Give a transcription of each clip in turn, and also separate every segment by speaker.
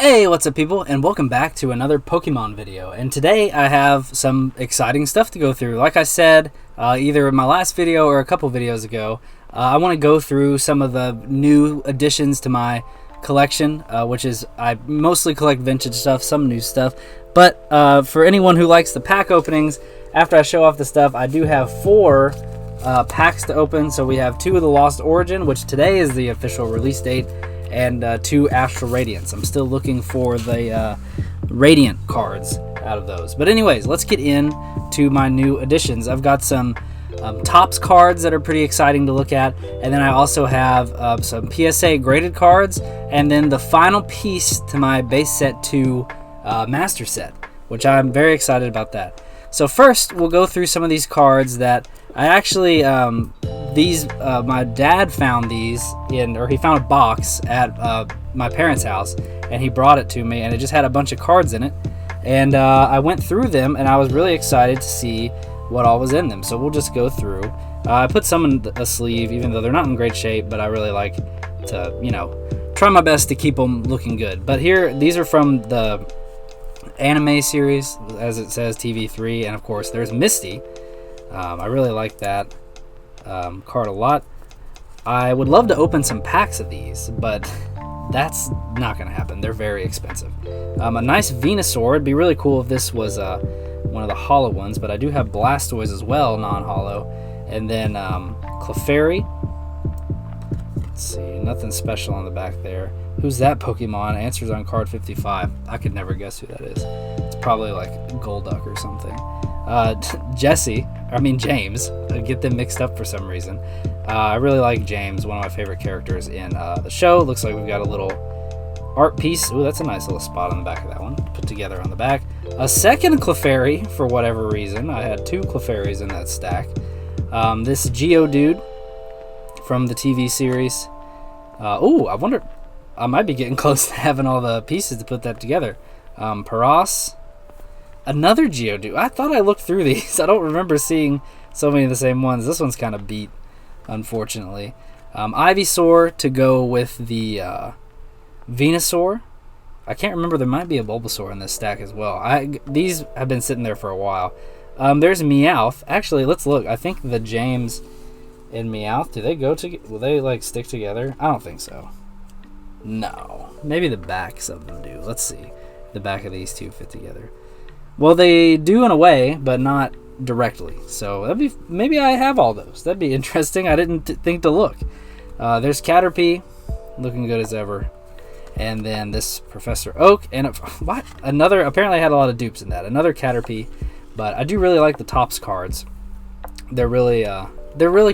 Speaker 1: Hey, what's up people, and welcome back to another Pokemon video. And today I have some exciting stuff to go through. Like I said, either in my last video or a couple videos ago, I want to go through some of the new additions to my collection, which is, I mostly collect vintage stuff, some new stuff. But for anyone who likes the pack openings, after I show off the stuff, I do have 4 packs to open. So we have 2 of the Lost Origin, which today is the official release date, and 2 Astral Radiance. I'm still looking for the Radiant cards out of those. But anyways, let's get into my new additions. I've got some Topps cards that are pretty exciting to look at, and then I also have some PSA graded cards, and then the final piece to my base set 2 master set, which I'm very excited about that. So first, we'll go through some of these cards that I actually, my dad found these he found a box at my parents' house, and he brought it to me, and it just had a bunch of cards in it. And I went through them, and I was really excited to see what all was in them. So we'll just go through. I put some in a sleeve, even though they're not in great shape, but I really like to, try my best to keep them looking good. But here, these are from the anime series, as it says, TV3, and of course there's Misty. I really like that card a lot. I would love to open some packs of these, but that's not going to happen. They're very expensive. A nice Venusaur. It'd be really cool if this was one of the hollow ones, but I do have Blastoise as well, non-hollow. And then Clefairy. Let's see, nothing special on the back there. Who's that Pokemon? Answers on card 55. I could never guess who that is. It's probably like Golduck or something. James. I get them mixed up for some reason. I really like James, one of my favorite characters in the show. Looks like we've got a little art piece. Ooh, that's a nice little spot on the back of that one. Put together on the back. A second Clefairy, for whatever reason. I had 2 Clefairies in that stack. This Geodude from the TV series. Ooh, I wonder... I might be getting close to having all the pieces to put that together. Paras. Another Geodude. I thought I looked through these. I don't remember seeing so many of the same ones. This one's kind of beat, unfortunately. Ivysaur to go with the Venusaur. I can't remember. There might be a Bulbasaur in this stack as well. These have been sitting there for a while. There's Meowth. Actually, let's look. I think the James and Meowth, do they go together? Will they like stick together? I don't think so. No. Maybe the backs of them do. Let's see. The back of these 2 fit together. Well, they do in a way, but not directly. So that'd be, maybe I have all those. That'd be interesting. I didn't think to look. There's Caterpie, looking good as ever. And then this Professor Oak. And what? Another, apparently I had a lot of dupes in that. Another Caterpie. But I do really like the Topps cards. They're really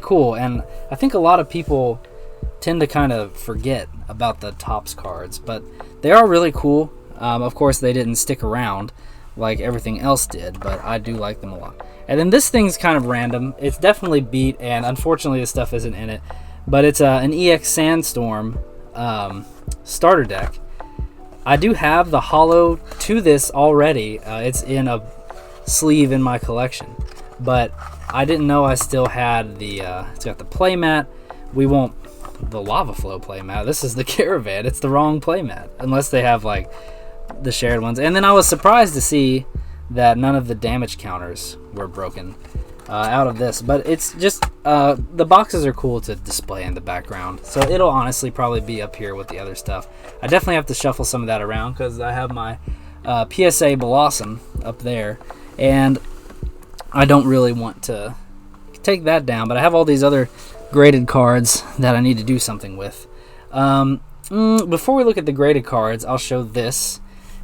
Speaker 1: cool. And I think a lot of people tend to kind of forget about the Topps cards, but they are really cool. Of course, they didn't stick around like everything else did, but I do like them a lot. And then this thing's kind of random. It's definitely beat, and unfortunately this stuff isn't in it, but it's an EX Sandstorm starter deck. I do have the hollow to this already. It's in a sleeve in my collection, but I didn't know I still had the it's got the playmat. The Lava Flow playmat. This is the Caravan. It's the wrong playmat, unless they have like the shared ones. And then I was surprised to see that none of the damage counters were broken out of this, but it's just the boxes are cool to display in the background, so it'll honestly probably be up here with the other stuff. I definitely have to shuffle some of that around because I have my PSA Blossom up there, and I don't really want to take that down, but I have all these other graded cards that I need to do something with. Before we look at the graded cards, I'll show this.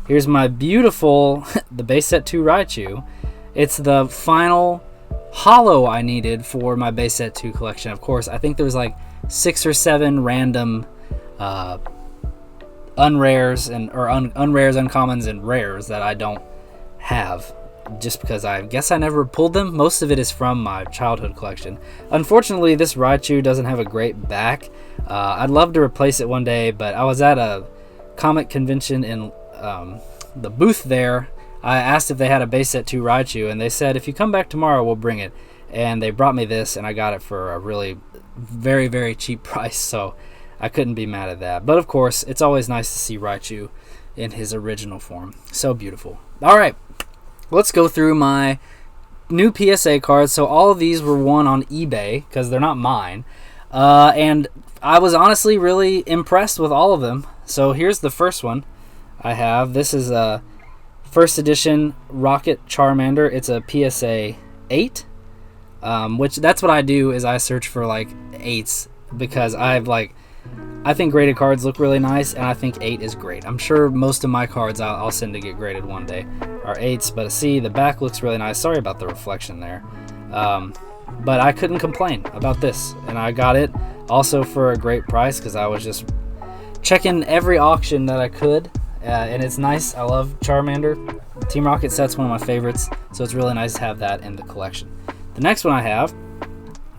Speaker 1: Here's my beautiful the base set 2 Raichu. It's the final hollow I needed for my base set 2 collection. Of course, I think there's like 6 or 7 random unrares or unrares, uncommons, and rares that I don't have, just because I guess I never pulled them. Most of it is from my childhood collection. Unfortunately, this Raichu doesn't have a great back. I'd love to replace it one day, but I was at a comic convention in the booth there. I asked if they had a base set 2 Raichu, and they said, if you come back tomorrow, we'll bring it. And they brought me this, and I got it for a really very, very cheap price, so I couldn't be mad at that. But of course, it's always nice to see Raichu in his original form. So beautiful. All right, let's go through my new PSA cards. So all of these were won on eBay because they're not mine. And I was honestly really impressed with all of them. So here's the first one I have. This is a first edition Rocket Charmander. It's a PSA 8, which that's what I do is I search for like 8s because I think graded cards look really nice, and I think 8 is great. I'm sure most of my cards I'll send to get graded one day are 8s, but see, the back looks really nice. Sorry about the reflection there. But I couldn't complain about this, and I got it also for a great price because I was just checking every auction that I could, and it's nice. I love Charmander. Team Rocket set's one of my favorites, so it's really nice to have that in the collection. The next one I have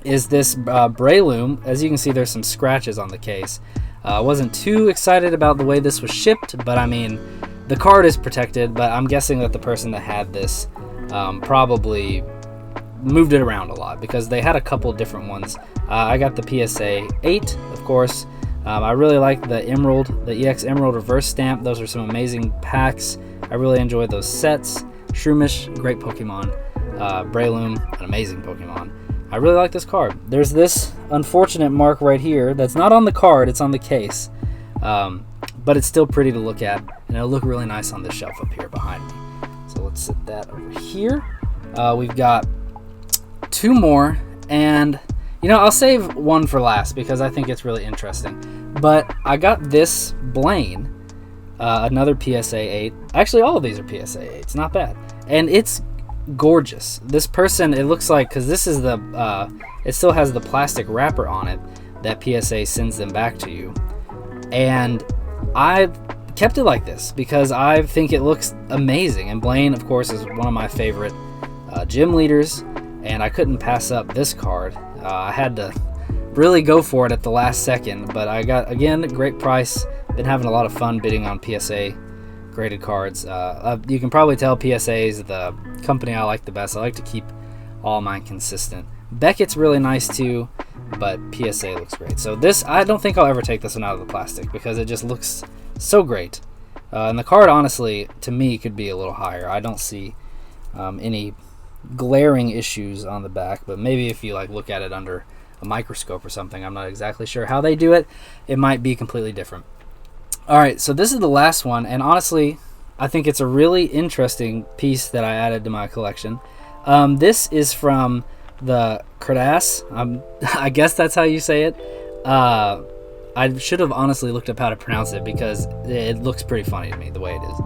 Speaker 1: is this Breloom. As you can see, there's some scratches on the case. I wasn't too excited about the way this was shipped, but I mean, the card is protected, but I'm guessing that the person that had this probably moved it around a lot because they had a couple different ones. I got the PSA 8, of course. I really like the Emerald, the EX Emerald reverse stamp. Those are some amazing packs. I really enjoyed those sets. Shroomish, great Pokemon. Breloom, an amazing Pokemon. I really like this card. There's this unfortunate mark right here that's not on the card, it's on the case. But it's still pretty to look at, and it'll look really nice on this shelf up here behind me. So let's set that over here. We've got 2 more, and you know, I'll save one for last because I think it's really interesting. But I got this Blaine, another PSA 8. Actually, all of these are PSA 8s, not bad. And it's gorgeous. This person, it looks like, because this is the it still has the plastic wrapper on it that PSA sends them back to you, and I kept it like this because I think it looks amazing. And Blaine, of course, is one of my favorite gym leaders, and I couldn't pass up this card. I had to really go for it at the last second, but I got, again, a great price. Been having a lot of fun bidding on PSA graded cards. You can probably tell PSA is the company I like the best. I like to keep all mine consistent. Beckett's really nice too, but PSA looks great. So this, I don't think I'll ever take this one out of the plastic because it just looks so great. And the card, honestly, to me, could be a little higher. I don't see any glaring issues on the back, but maybe if you like look at it under a microscope or something, I'm not exactly sure how they do it. It might be completely different. All right, so this is the last one, and honestly, I think it's a really interesting piece that I added to my collection. This is from the Credas. I guess that's how you say it. I should have honestly looked up how to pronounce it because it looks pretty funny to me the way it is.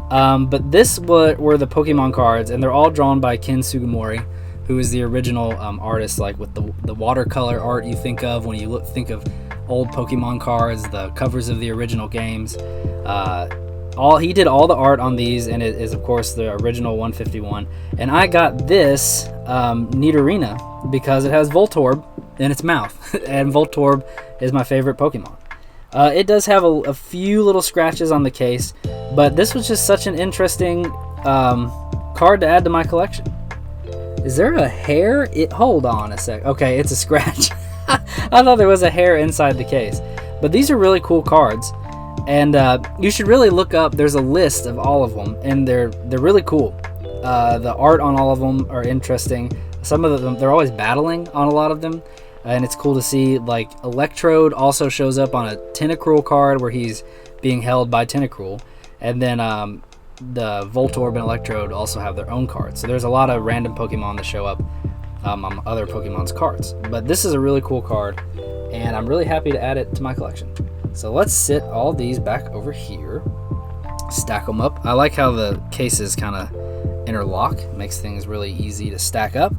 Speaker 1: But this were the Pokemon cards, and they're all drawn by Ken Sugimori, who is the original artist, like with the watercolor art you think of when you think of old Pokemon cards, the covers of the original games. He did all the art on these, and it is of course the original 151. And I got this Nidorina because it has Voltorb in its mouth, and Voltorb is my favorite Pokemon. It does have a few little scratches on the case, but this was just such an interesting card to add to my collection. Is there a hair? Hold on a sec. Okay, it's a scratch. I thought there was a hair inside the case. But these are really cool cards, and you should really look up. There's a list of all of them, and they're really cool. The art on all of them are interesting. Some of them, they're always battling on a lot of them, and it's cool to see. Like Electrode also shows up on a Tentacruel card where he's being held by Tentacruel, and then the Voltorb and Electrode also have their own cards. So there's a lot of random Pokemon that show up on other Pokemon's cards. But this is a really cool card, and I'm really happy to add it to my collection. So let's sit all these back over here, stack them up. I like how the cases kind of interlock, makes things really easy to stack up.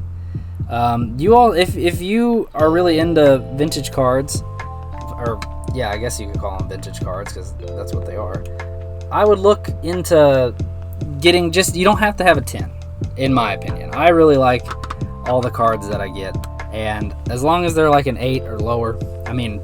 Speaker 1: You all, if you are really into vintage cards, or yeah, I guess you could call them vintage cards because that's what they are, I would look into getting you don't have to have a 10, in my opinion. I really like all the cards that I get, and as long as they're like an 8 or lower, I mean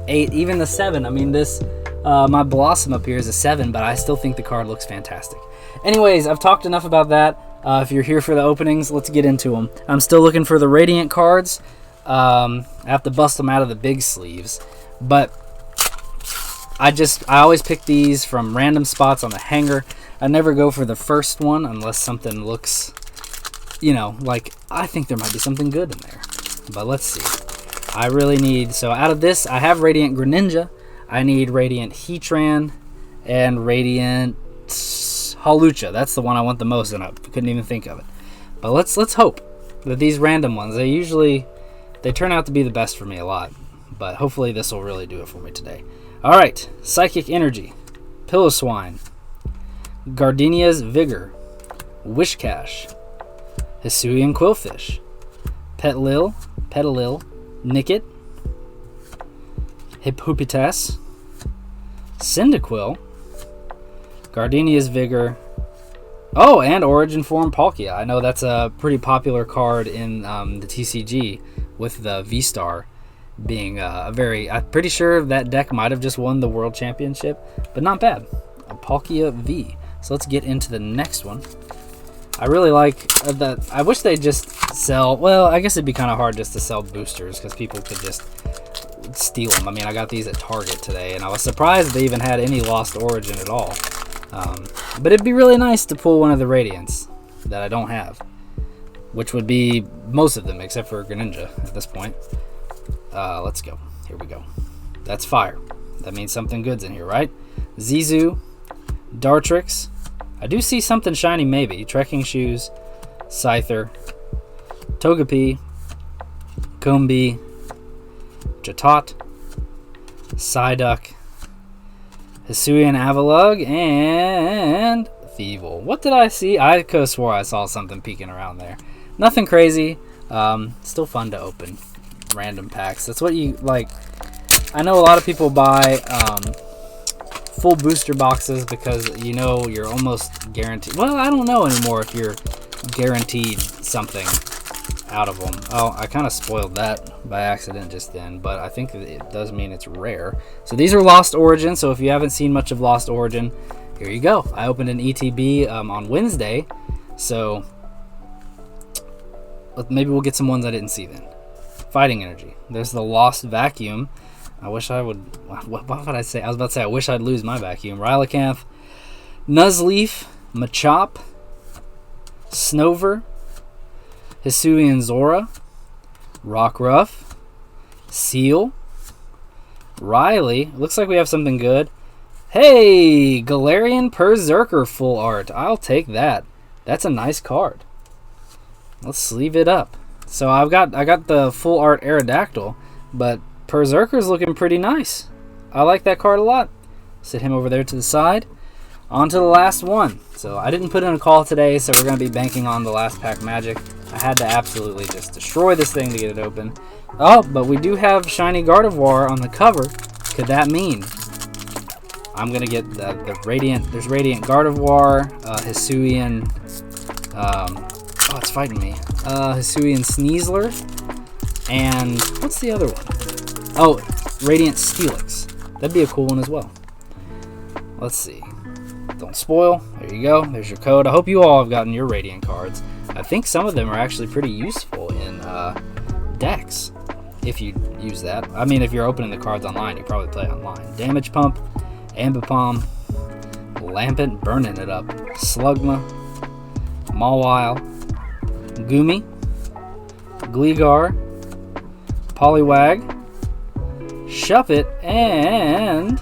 Speaker 1: 8, even the 7, I mean this, my Blossom up here is a 7, but I still think the card looks fantastic. Anyways, I've talked enough about that. If you're here for the openings, let's get into them. I'm still looking for the Radiant cards. I have to bust them out of the big sleeves, but I always pick these from random spots on the hanger. I never go for the first one unless something looks, like I think there might be something good in there. But let's see. I really need, so out of this, I have Radiant Greninja. I need Radiant Heatran and Radiant Hawlucha. That's the one I want the most, and I couldn't even think of it. But let's hope that these random ones, they turn out to be the best for me a lot. But hopefully this will really do it for me today. Alright, Psychic Energy, Piloswine, Gardenia's Vigor, Wishcash, Hisuian Quillfish, Petalil, Nickit, Hippopotas, Cyndaquil, Gardenia's Vigor, oh, and Origin Form Palkia. I know that's a pretty popular card in the TCG with the V-Star being I'm pretty sure that deck might have just won the World Championship, but not bad. A Palkia V. So let's get into the next one. I really like that. I wish they'd just sell, well, I guess it'd be kind of hard just to sell boosters because people could just steal them. I mean, I got these at Target today, and I was surprised they even had any Lost Origin at all. But it'd be really nice to pull one of the Radiants that I don't have, which would be most of them except for Greninja at this point. Let's go. Here we go. That's fire. That means something good's in here, right? Zizu, Dartrix. I do see something shiny maybe. Trekking Shoes, Scyther, Togepi, Combee, Jatot, Psyduck, Hisuian Avalugg, and Thievul. What did I see? I could have swore I saw something peeking around there. Nothing crazy. Still fun to open random packs. That's what you like. I know a lot of people buy full booster boxes because you're almost guaranteed. Well, I don't know anymore if you're guaranteed something out of them. Oh, I kind of spoiled that by accident just then, but I think it does mean it's rare. So these are Lost Origin, so if you haven't seen much of Lost Origin, here you go. I opened an ETB on Wednesday, so maybe we'll get some ones I didn't see then. Fighting Energy. There's the Lost Vacuum. I wish I would... What would I say? I was about to say I wish I'd lose my Vacuum. Relicanth, Nuzleaf, Machop, Snover, Hisuian Zora, Rockruff, Seal, Riley. Looks like we have something good. Hey, Galarian Berserker full art. I'll take that. That's a nice card. Let's sleeve it up. So I got the full art Aerodactyl, but Berserker's looking pretty nice. I like that card a lot. Sit him over there to the side. On to the last one. So I didn't put in a call today, so we're going to be banking on the last pack magic. I had to absolutely just destroy this thing to get it open. Oh, but we do have Shiny Gardevoir on the cover. Could that mean I'm going to get the Radiant? There's Radiant Gardevoir, Hisuian... oh, it's fighting me. Hisuian Sneasler. And what's the other one? Oh, Radiant Steelix. That'd be a cool one as well. Let's see. Don't spoil. There you go. There's your code. I hope you all have gotten your Radiant cards. I think some of them are actually pretty useful in decks if you use that. I mean, if you're opening the cards online, you probably play online. Damage Pump, Ambipom, Lampent, burning it up. Slugma, Mawile, Goomy, Gligar, Poliwag, Shuppet, and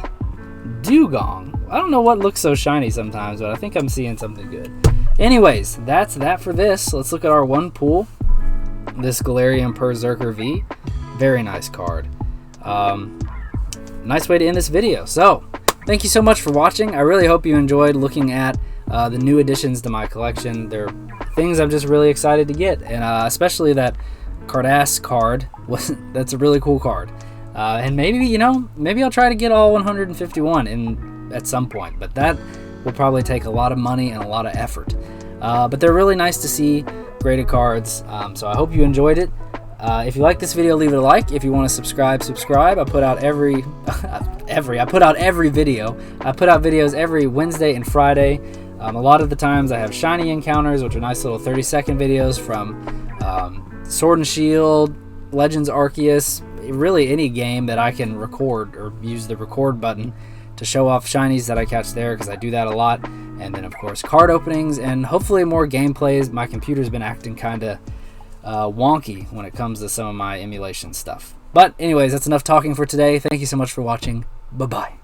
Speaker 1: Dugong. I don't know what looks so shiny sometimes, but I think I'm seeing something good. Anyways, that's that for this. Let's look at our one pool. This Galarian Berserker V. Very nice card. Nice way to end this video. So, thank you so much for watching. I really hope you enjoyed looking at the new additions to my collection. They're things I'm just really excited to get, and especially that Cardass card. That's a really cool card. And maybe, maybe I'll try to get all 151 at some point, but that will probably take a lot of money and a lot of effort. But they're really nice to see, graded cards, so I hope you enjoyed it. If you like this video, leave it a like. If you want to subscribe. I put out every video. I put out videos every Wednesday and Friday. A lot of the times I have shiny encounters, which are nice little 30-second videos from Sword and Shield, Legends Arceus, really any game that I can record or use the record button to show off shinies that I catch there, because I do that a lot. And then, of course, card openings and hopefully more gameplays. My computer's been acting kind of wonky when it comes to some of my emulation stuff. But anyways, that's enough talking for today. Thank you so much for watching. Bye-bye.